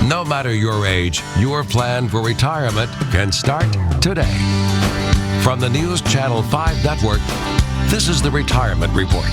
No matter your age, your plan for retirement can start today. From the News Channel 5 Network, this is the Retirement Report.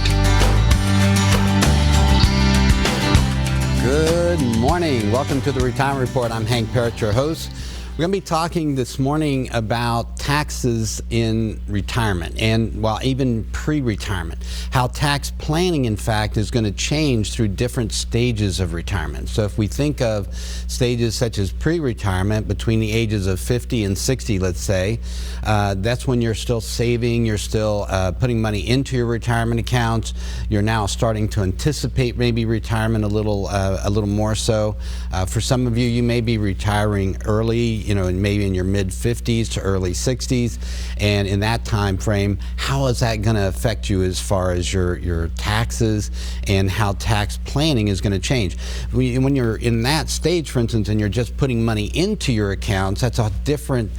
Good morning. Welcome to the Retirement Report. I'm Hank Parrott, your host. We're going to be talking this morning about taxes in retirement and, well, even pre-retirement. How tax planning, in fact, is going to change through different stages of retirement. So if we think of stages such as pre-retirement, between the ages of 50 and 60, let's say, that's when you're still saving, you're still putting money into your retirement accounts. You're now starting to anticipate maybe retirement a little more so. For some of you, you may be retiring early, maybe in your mid-50s to early 60s, and in that time frame, how is that going to affect you as far as your taxes and how tax planning is going to change? When you're in that stage, for instance, and you're just putting money into your accounts, that's a different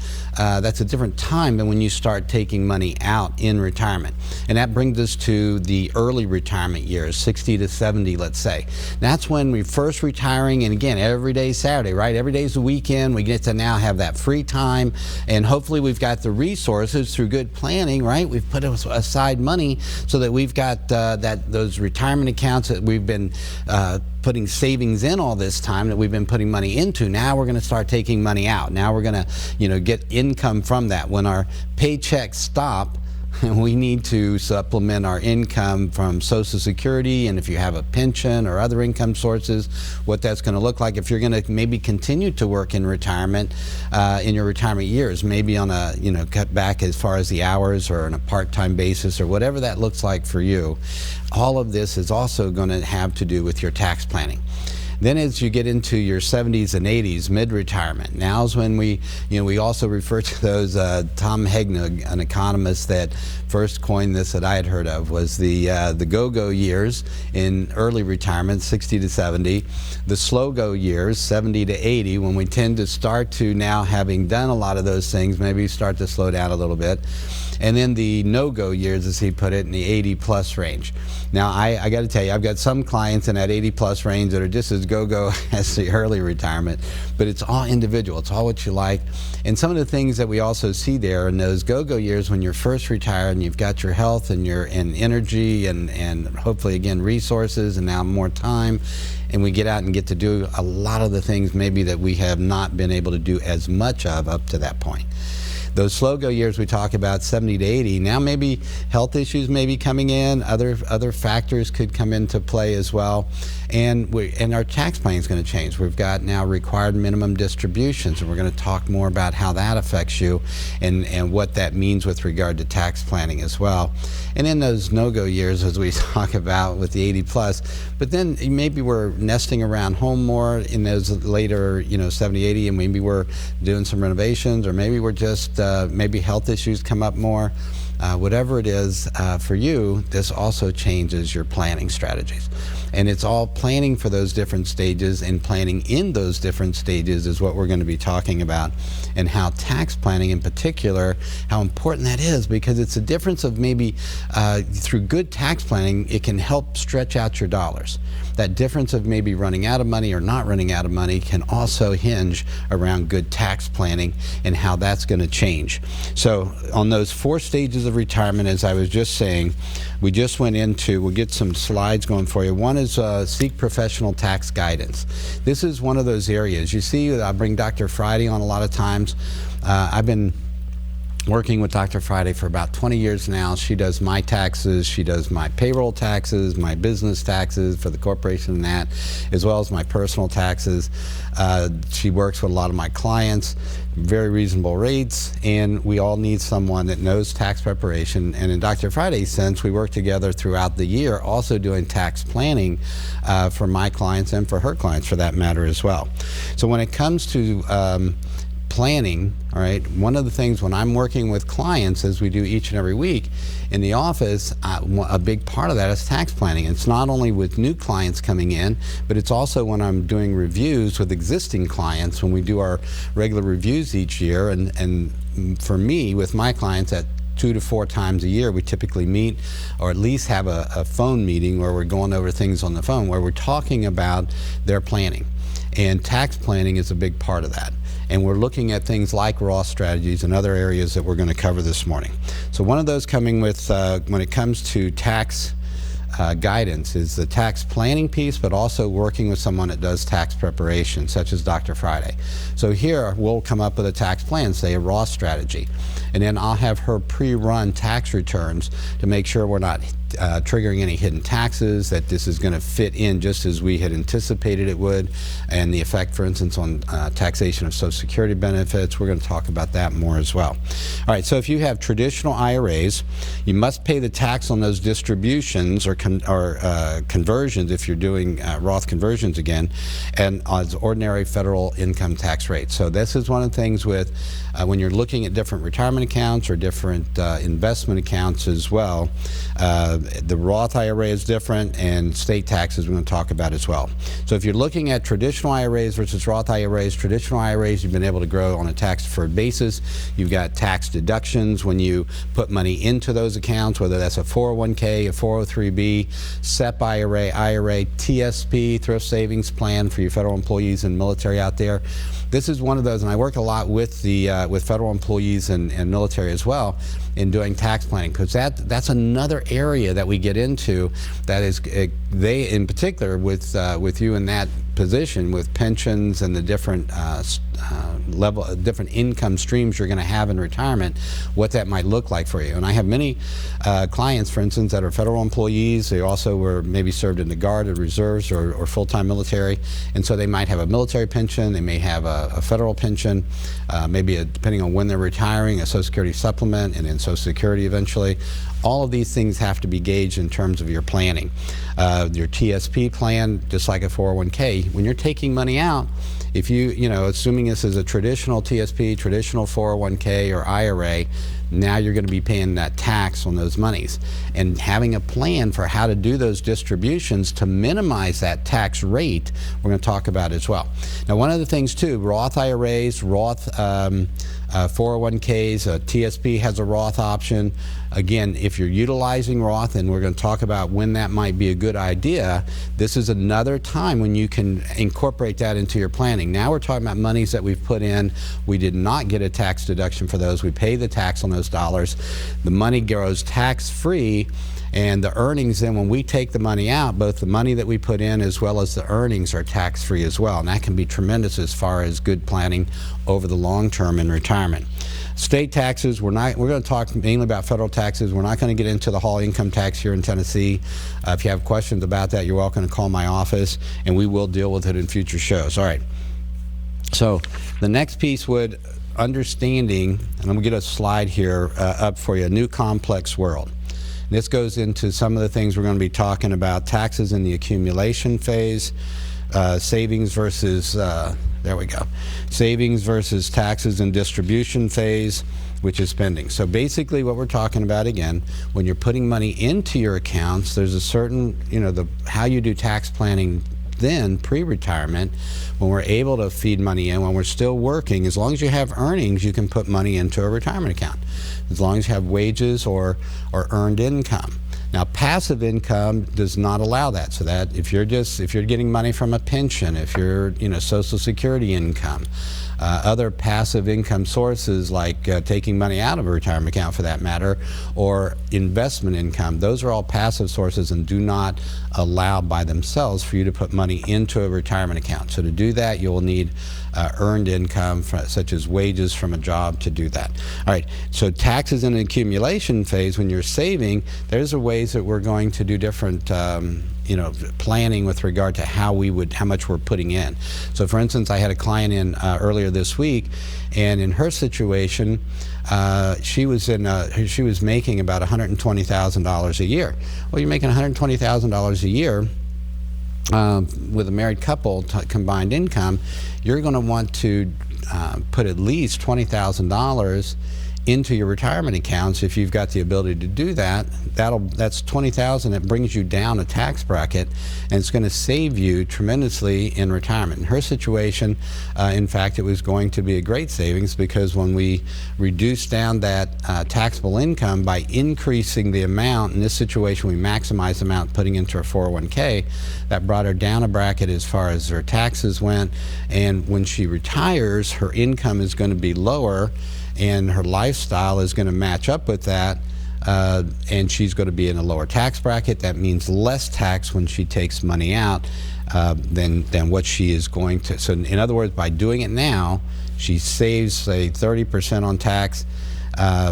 time than when you start taking money out in retirement. And that brings us to the early retirement years, 60 to 70, let's say. That's when we're first retiring, and again, every day's Saturday, right? Every day's the weekend. We get to now have that free time, and hopefully we've got the resources through good planning, right? We've put aside money so that we've got those retirement accounts that we've been putting savings in all this time, that we've been putting money into. Now we're going to start taking money out. Now we're going to, get income from that. When our paychecks stop, we need to supplement our income from Social Security, and if you have a pension or other income sources, what that's going to look like. If you're going to maybe continue to work in retirement, in your retirement years, maybe on a, cut back as far as the hours or on a part-time basis or whatever that looks like for you, all of this is also going to have to do with your tax planning. Then as you get into your 70s and 80s, mid-retirement, now's when we also refer to those, Tom Hegna, an economist that first coined this that I had heard of, was the go-go years in early retirement, 60 to 70, the slow-go years, 70 to 80, when we tend to start to now, having done a lot of those things, maybe start to slow down a little bit. And then the no-go years, as he put it, in the 80-plus range. Now, I got to tell you, I've got some clients in that 80-plus range that are just as go-go as the early retirement, but it's all individual. It's all what you like. And some of the things that we also see there in those go-go years, when you're first retired and you've got your health and your energy and hopefully, again, resources and now more time, and we get out and get to do a lot of the things maybe that we have not been able to do as much of up to that point. Those slow-go years we talk about, 70 to 80, now maybe health issues may be coming in, other factors could come into play as well, and our tax planning is going to change. We've got now required minimum distributions, and we're going to talk more about how that affects you and what that means with regard to tax planning as well. And then those no-go years, as we talk about with the 80 plus, but then maybe we're nesting around home more in those later, 70, 80, and maybe we're doing some renovations, or maybe we're just, maybe health issues come up more. Whatever it is for you, this also changes your planning strategies. And it's all planning for those different stages, and planning in those different stages is what we're going to be talking about, and how tax planning in particular, how important that is, because it's a difference of maybe through good tax planning, it can help stretch out your dollars. That difference of maybe running out of money or not running out of money can also hinge around good tax planning and how that's going to change. So on those 4 stages of retirement, as I was just saying, we just went into, we'll get some slides going for you. One is seek professional tax guidance. This is one of those areas. You see, I bring Dr. Friday on a lot of times. I've been working with Dr. Friday for about 20 years now. She does my taxes, she does my payroll taxes, my business taxes for the corporation and that, as well as my personal taxes. She works with a lot of my clients, very reasonable rates, and we all need someone that knows tax preparation. And in Dr. Friday's sense, we work together throughout the year, also doing tax planning for my clients and for her clients for that matter as well. So when it comes to planning, all right, one of the things when I'm working with clients, as we do each and every week in the office, a big part of that is tax planning. It's not only with new clients coming in, but it's also when I'm doing reviews with existing clients, when we do our regular reviews each year. And for me, with my clients, at 2 to 4 times a year, we typically meet, or at least have a phone meeting where we're going over things on the phone, where we're talking about their planning. And tax planning is a big part of that. And we're looking at things like Roth strategies and other areas that we're going to cover this morning. So one of those coming with, when it comes to tax guidance, is the tax planning piece, but also working with someone that does tax preparation, such as Dr. Friday. So here we'll come up with a tax plan, say a Roth strategy, and then I'll have her pre-run tax returns to make sure we're not triggering any hidden taxes, that this is going to fit in just as we had anticipated it would, and the effect, for instance, on taxation of Social Security benefits. We're going to talk about that more as well. All right, so if you have traditional IRAs, you must pay the tax on those distributions or conversions, if you're doing Roth conversions again, and as ordinary federal income tax rates. So this is one of the things with when you're looking at different retirement accounts or different investment accounts as well. The Roth IRA is different, and state taxes we're going to talk about as well. So if you're looking at traditional IRAs versus Roth IRAs, traditional IRAs you've been able to grow on a tax-deferred basis. You've got tax deductions when you put money into those accounts, whether that's a 401k, a 403b, SEP IRA, TSP, Thrift Savings Plan for your federal employees and military out there. This is one of those, and I work a lot with the with federal employees and military as well in doing tax planning, because that's another area that we get into that is they in particular with you in that position with pensions and the different different income streams you're going to have in retirement, what that might look like for you. And I have many clients, for instance, that are federal employees. They also were maybe served in the Guard or Reserves or full-time military, and so they might have a military pension, they may have a federal pension, maybe depending on when they're retiring, a Social Security supplement, and then Social Security eventually. All of these things have to be gauged in terms of your planning. Your TSP plan, just like a 401k, when you're taking money out, if you know, assuming this is a traditional TSP, traditional 401k or IRA, now you're going to be paying that tax on those monies. And having a plan for how to do those distributions to minimize that tax rate, we're going to talk about as well. Now, one of the things too, Roth IRAs, Roth 401ks, TSP has a Roth option. Again, if you're utilizing Roth, and we're going to talk about when that might be a good idea, this is another time when you can incorporate that into your planning. Now we're talking about monies that we've put in. We did not get a tax deduction for those. We pay the tax on those dollars. The money goes tax-free, and the earnings then, when we take the money out, both the money that we put in as well as the earnings are tax-free as well. And that can be tremendous as far as good planning over the long term in retirement. State taxes, we're going to talk mainly about federal taxes. We're not going to get into the Hall income tax here in Tennessee. If you have questions about that, you're welcome to call my office, and we will deal with it in future shows. All right. So the next piece would understanding, and I'm going to get a slide here up for you, a new complex world. This goes into some of the things we're going to be talking about: taxes in the accumulation phase, savings versus, there we go, savings versus taxes in distribution phase, which is spending. So basically what we're talking about, again, when you're putting money into your accounts, there's a certain, you know, how you do tax planning then pre-retirement, when we're able to feed money in, when we're still working, as long as you have earnings, you can put money into a retirement account, as long as you have wages or earned income. Now, passive income does not allow that. So that if you're getting money from a pension, if you're, you know, Social Security income, other passive income sources like taking money out of a retirement account for that matter, or investment income, those are all passive sources and do not allow by themselves for you to put money into a retirement account. So to do that, you will need earned income such as wages from a job to do that. All right, so taxes in the accumulation phase, when you're saving, there's ways that we're going to do different you know, planning with regard to how much we're putting in. So for instance, I had a client in earlier this week, and in her situation, she was making about $120,000 a year. Well, you're making $120,000 a year with a married couple combined income. You're going to want to put at least $20,000 into your retirement accounts, if you've got the ability to do that, that's $20,000 that brings you down a tax bracket, and it's going to save you tremendously in retirement. In her situation, in fact, it was going to be a great savings, because when we reduced down that taxable income by increasing the amount, in this situation we maximized the amount putting into her 401k, that brought her down a bracket as far as her taxes went, and when she retires, her income is going to be lower, and her lifestyle is going to match up with that, and she's going to be in a lower tax bracket. That means less tax when she takes money out than what she is going to. So in other words, by doing it now, she saves, say, 30% on tax,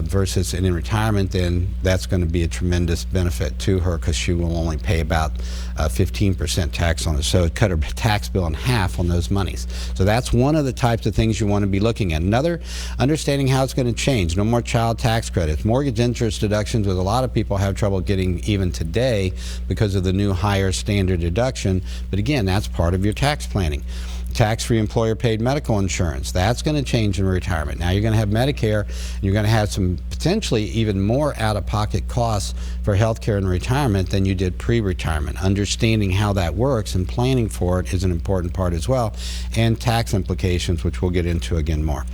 versus in retirement, then that's going to be a tremendous benefit to her, because she will only pay about 15% tax on it. So it cut her tax bill in half on those monies. So that's one of the types of things you want to be looking at. Another, understanding how it's going to change. No more child tax credits. Mortgage interest deductions, with a lot of people have trouble getting even today because of the new higher standard deduction. But again, that's part of your tax planning. Tax-free employer-paid medical insurance, that's going to change in retirement. Now you're going to have Medicare, and you're going to have some potentially even more out-of-pocket costs for health care in retirement than you did pre-retirement. Understanding how that works and planning for it is an important part as well, and tax implications, which we'll get into again more.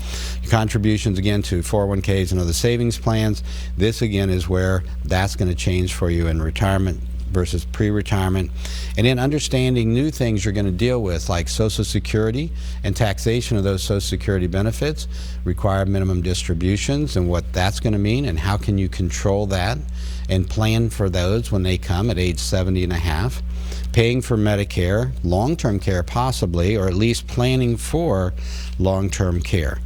Your contributions, again, to 401ks and other savings plans, this again is where that's going to change for you in retirement versus pre-retirement. And then understanding new things you're going to deal with, like Social Security and taxation of those Social Security benefits, required minimum distributions, and what that's going to mean, and how can you control that and plan for those when they come at age 70 and a half. Paying for Medicare, long-term care possibly, or at least planning for long-term care.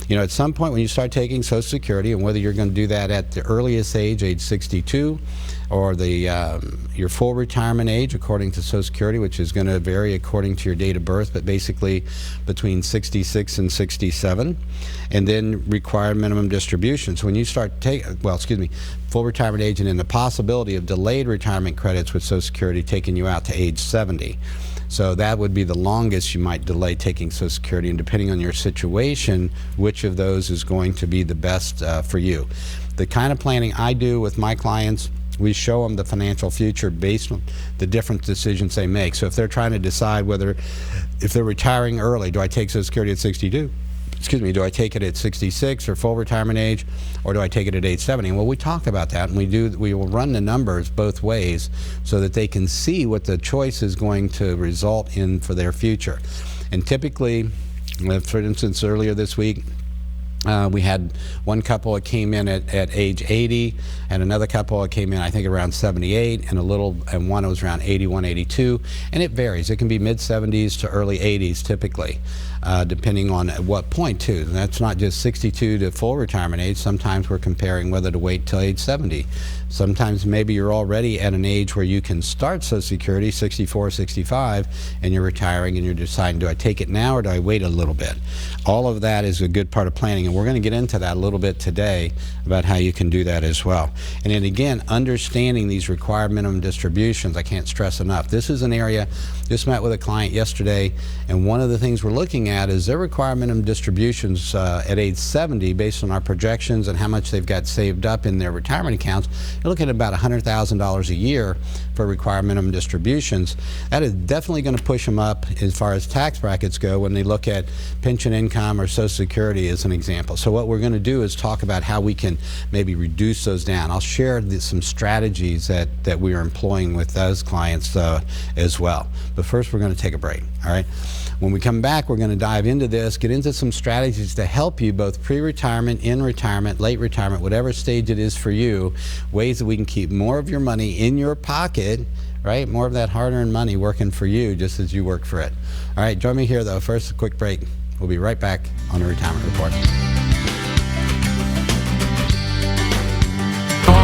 You know, at some point when you start taking Social Security, and whether you're going to do that at the earliest age 62, or your full retirement age according to Social Security, which is going to vary according to your date of birth, but basically between 66 and 67, and then required minimum distributions. When you start full retirement age, and then the possibility of delayed retirement credits with Social Security taking you out to age 70. So that would be the longest you might delay taking Social Security, and depending on your situation, which of those is going to be the best for you. The kind of planning I do with my clients, we show them the financial future based on the different decisions they make. So if they're trying to decide whether, if they're retiring early, do I take Social Security at 62? Do I take it at 66 or full retirement age, or do I take it at age 70? Well, we talk about that, and we will run the numbers both ways so that they can see what the choice is going to result in for their future. And typically, for instance, earlier this week, we had one couple that came in at age 80, and another couple that came in, I think, around 78, and one was around 81, 82, and it varies. It can be mid-70s to early 80s typically, depending on at what point too. And that's not just 62 to full retirement age. Sometimes we're comparing whether to wait till age 70. Sometimes maybe you're already at an age where you can start Social Security, 64, 65, and you're retiring, and you're deciding, do I take it now or do I wait a little bit? All of that is a good part of planning, and we're going to get into that a little bit today about how you can do that as well. And then again, understanding these required minimum distributions, I can't stress enough. This is an area, just met with a client yesterday, and one of the things we're looking at is their required minimum distributions at age 70, based on our projections and how much they've got saved up in their retirement accounts. You're looking at about $100,000 a year for required minimum distributions. That is definitely going to push them up as far as tax brackets go when they look at pension income or Social Security as an example. So what we're going to do is talk about how we can maybe reduce those down. I'll share some strategies that we are employing with those clients as well. But first, we're going to take a break, all right? When we come back, we're going to dive into this, get into some strategies to help you both pre-retirement, in retirement, late retirement, whatever stage it is for you, ways that we can keep more of your money in your pocket, right? More of that hard-earned money working for you just as you work for it. All right, join me here, though. First, a quick break. We'll be right back on the Retirement Report.